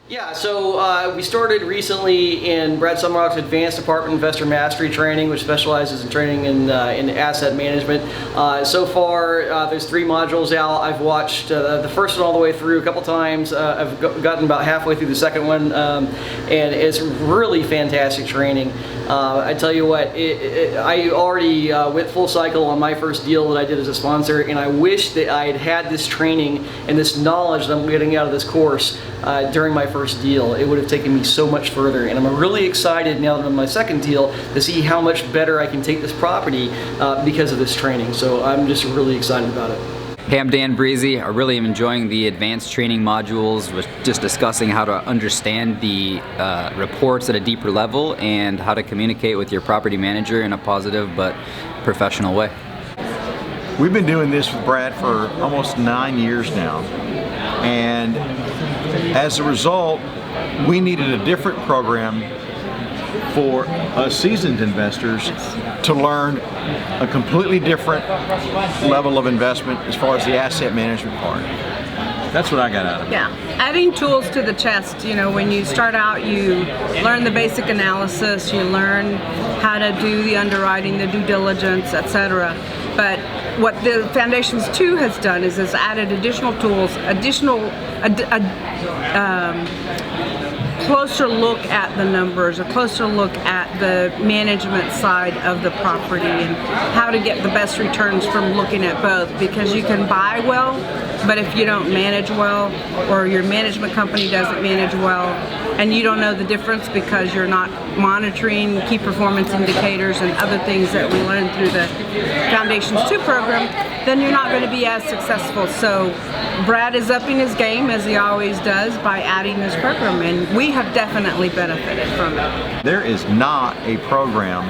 Yeah, so we started recently in Brad Sumrok's Advanced Apartment Investor Mastery Training, which specializes in training in asset management. So far, there's 3 modules out. I've watched the first one all the way through a couple times. I've gotten about halfway through the second one, and it's really fantastic training. I tell you what, I already went full cycle on my first deal that I did as a sponsor, and I wish that I had had this training and this knowledge that I'm getting out of this course during my first deal. It would have taken me so much further, and I'm really excited now that I'm on my second deal to see how much better I can take this property because of this training. So I'm just really excited about it. Hey, I'm Dan Breezy. I really am enjoying the advanced training modules, with just discussing how to understand the reports at a deeper level and how to communicate with your property manager in a positive but professional way. We've been doing this with Brad for almost 9 years now, and as a result, we needed a different program for us seasoned investors to learn a completely different level of investment as far as the asset management part. That's what I got out of it. Yeah, adding tools to the chest. You know, when you start out, you learn the basic analysis, you learn how to do the underwriting, the due diligence, etc. But what the Foundations 2 has done is added additional tools, closer look at the numbers, a closer look at the management side of the property and how to get the best returns from looking at both, because you can buy well, but if you don't manage well, or your management company doesn't manage well, and you don't know the difference because you're not monitoring key performance indicators and other things that we learned through the Foundations 2 program, then you're not going to be as successful. So Brad is upping his game, as he always does, by adding this program, and we have definitely benefited from it. There is not a program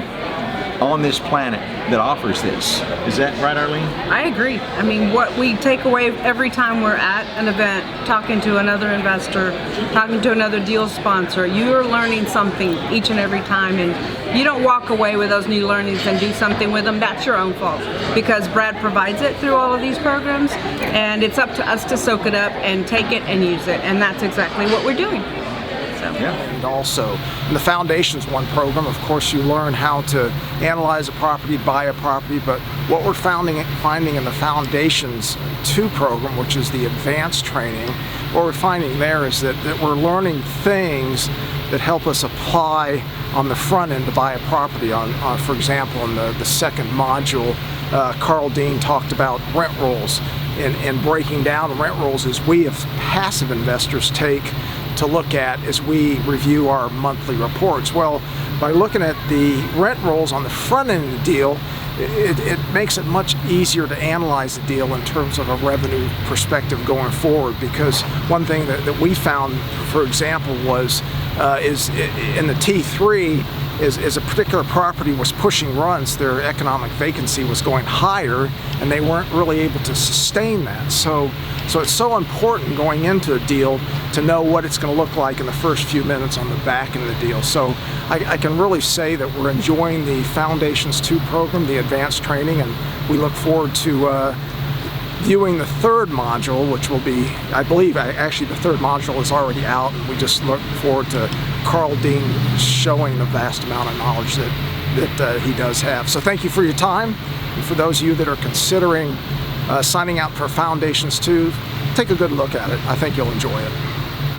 on this planet that offers this. Is that right, Arlene? I agree. I mean, what we take away every time we're at an event, talking to another investor, talking to another deal sponsor, you are learning something each and every time, and you don't walk away with those new learnings and do something with them. That's your own fault, because Brad provides it through all of these programs, and it's up to us to soak it up and take it and use it, and that's exactly what we're doing. Yeah. And also, in the Foundations 1 program, of course, you learn how to analyze a property, buy a property, but what we're finding in the Foundations 2 program, which is the advanced training, what we're finding there is that we're learning things that help us apply on the front end to buy a property. For example, in the second module, Carl Dean talked about rent rolls, and breaking down rent rolls as we as passive investors take to look at as we review our monthly reports. Well, by looking at the rent rolls on the front end of the deal, it makes it much easier to analyze the deal in terms of a revenue perspective going forward, because one thing that we found, for example, was is in the T3, is a particular property was pushing runs, their economic vacancy was going higher, and they weren't really able to sustain that. So it's so important going into a deal to know what it's going to look like in the first few minutes on the back end of the deal. So I can really say that we're enjoying the Foundations 2 program, the advanced training, and we look forward to viewing the third module, which will be, I believe, actually the third module is already out, and we just look forward to Carl Dean showing the vast amount of knowledge that he does have. So thank you for your time, and for those of you that are considering signing out for Foundations 2, take a good look at it. I think you'll enjoy it.